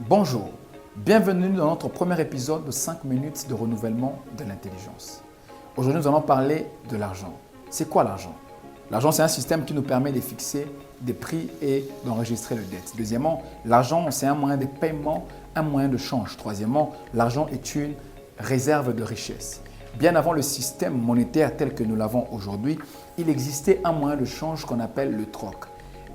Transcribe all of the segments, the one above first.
Bonjour, bienvenue dans notre premier épisode de 5 minutes de renouvellement de l'intelligence. Aujourd'hui, nous allons parler de l'argent. C'est quoi l'argent? L'argent, c'est un système qui nous permet de fixer des prix et d'enregistrer les dettes. Deuxièmement, l'argent, c'est un moyen de paiement, un moyen de change. Troisièmement, l'argent est une réserve de richesse. Bien avant le système monétaire tel que nous l'avons aujourd'hui, il existait un moyen de change qu'on appelle le troc.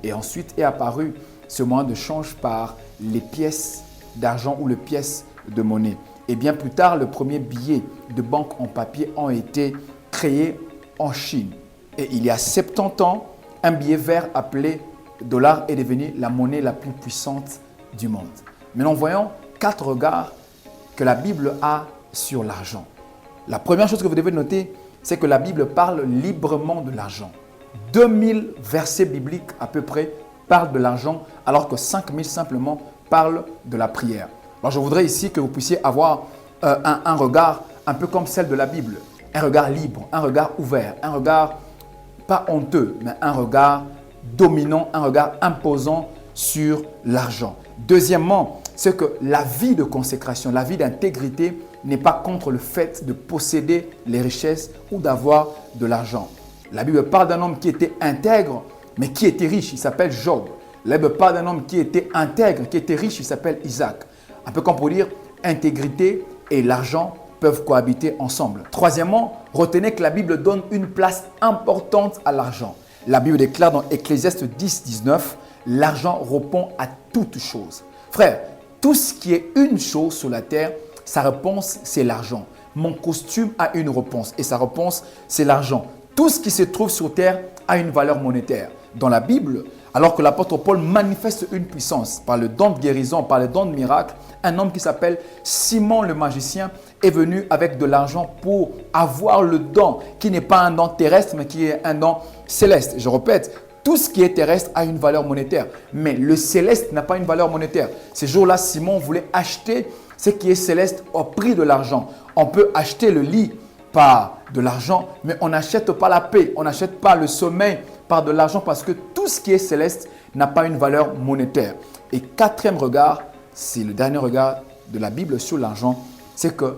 Et ensuite est apparu ce moyen de change par les pièces d'argent ou les pièces de monnaie. Et bien plus tard, le premier billet de banque en papier ont été créés en Chine. Et il y a 70 ans, un billet vert appelé dollar est devenu la monnaie la plus puissante du monde. Maintenant, voyons 4 regards que la Bible a sur l'argent. La première chose que vous devez noter, c'est que la Bible parle librement de l'argent. 2000 versets bibliques à peu près parlent de l'argent, alors que 5000 simplement parlent de la prière. Alors je voudrais ici que vous puissiez avoir un regard un peu comme celle de la Bible. Un regard libre, un regard ouvert, un regard pas honteux, mais un regard dominant, un regard imposant sur l'argent. Deuxièmement, c'est que la vie de consécration, la vie d'intégrité n'est pas contre le fait de posséder les richesses ou d'avoir de l'argent. La Bible parle d'un homme qui était intègre, mais qui était riche. Il s'appelle Job. La Bible parle d'un homme qui était intègre, qui était riche. Il s'appelle Isaac. Un peu comme pour dire, intégrité et l'argent peuvent cohabiter ensemble. Troisièmement, retenez que la Bible donne une place importante à l'argent. La Bible déclare dans Ecclésiaste 10, 19, l'argent répond à toute chose. Frère, tout ce qui est une chose sur la terre, sa réponse, c'est l'argent. Mon costume a une réponse et sa réponse, c'est l'argent. Tout ce qui se trouve sur terre a une valeur monétaire. Dans la Bible, alors que l'apôtre Paul manifeste une puissance par le don de guérison, par le don de miracle, un homme qui s'appelle Simon le magicien est venu avec de l'argent pour avoir le don qui n'est pas un don terrestre, mais qui est un don céleste. Je répète, tout ce qui est terrestre a une valeur monétaire, mais le céleste n'a pas une valeur monétaire. Ces jours-là, Simon voulait acheter ce qui est céleste au prix de l'argent. On peut acheter le lit par de l'argent, mais on n'achète pas la paix, on n'achète pas le sommeil par de l'argent parce que tout ce qui est céleste n'a pas une valeur monétaire. Et quatrième regard, c'est le dernier regard de la Bible sur l'argent, c'est que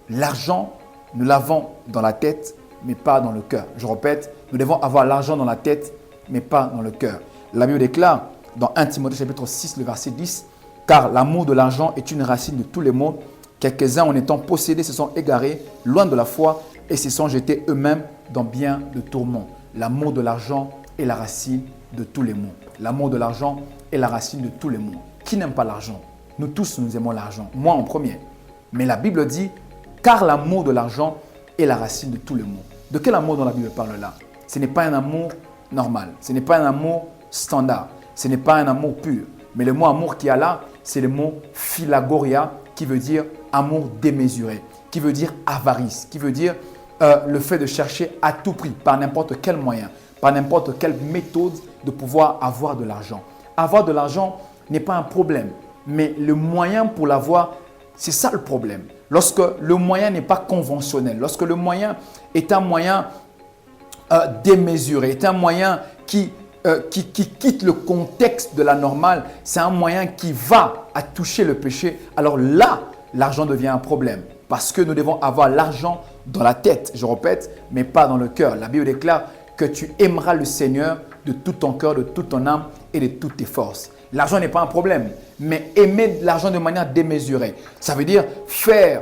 l'argent, nous l'avons dans la tête, mais pas dans le cœur. Je répète, nous devons avoir l'argent dans la tête, mais pas dans le cœur. La Bible déclare dans 1 Timothée chapitre 6, le verset 10, « Car l'amour de l'argent est une racine de tous les maux. Quelques-uns en étant possédés se sont égarés, loin de la foi, et se sont jetés eux-mêmes dans bien de tourments. » L'amour de l'argent est la racine de tous les maux. L'amour de l'argent est la racine de tous les maux. Qui n'aime pas l'argent? Nous tous, nous aimons l'argent. Moi en premier. Mais la Bible dit, car l'amour de l'argent est la racine de tous les maux. De quel amour dans la Bible parle là? Ce n'est pas un amour normal. Ce n'est pas un amour standard. Ce n'est pas un amour pur. Mais le mot amour qu'il y a là, c'est le mot philagoria, qui veut dire amour démesuré, qui veut dire avarice, qui veut dire le fait de chercher à tout prix, par n'importe quel moyen, par n'importe quelle méthode, de pouvoir avoir de l'argent. Avoir de l'argent n'est pas un problème, mais le moyen pour l'avoir, c'est ça le problème. Lorsque le moyen n'est pas conventionnel, lorsque le moyen est un moyen démesuré, est un moyen qui quitte le contexte de la normale, c'est un moyen qui va à toucher le péché, alors là, l'argent devient un problème. Parce que nous devons avoir l'argent dans la tête, je répète, mais pas dans le cœur. La Bible déclare que tu aimeras le Seigneur de tout ton cœur, de toute ton âme et de toutes tes forces. L'argent n'est pas un problème, mais aimer l'argent de manière démesurée. Ça veut dire faire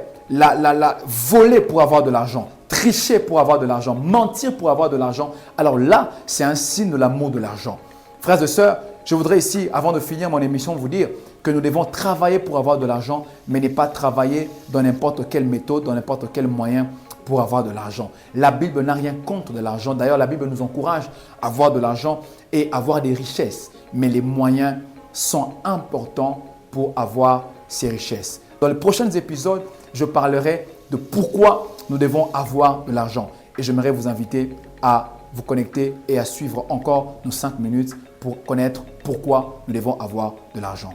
voler pour avoir de l'argent, tricher pour avoir de l'argent, mentir pour avoir de l'argent. Alors là, c'est un signe de l'amour de l'argent. Frères et sœurs, je voudrais ici, avant de finir mon émission, vous dire que nous devons travailler pour avoir de l'argent, mais ne pas travailler dans n'importe quelle méthode, dans n'importe quel moyen pour avoir de l'argent. La Bible n'a rien contre de l'argent. D'ailleurs, la Bible nous encourage à avoir de l'argent et avoir des richesses. Mais les moyens sont importants pour avoir ces richesses. Dans les prochains épisodes, je parlerai de pourquoi nous devons avoir de l'argent. Et j'aimerais vous inviter à vous connecter et à suivre encore nos 5 minutes pour connaître pourquoi nous devons avoir de l'argent.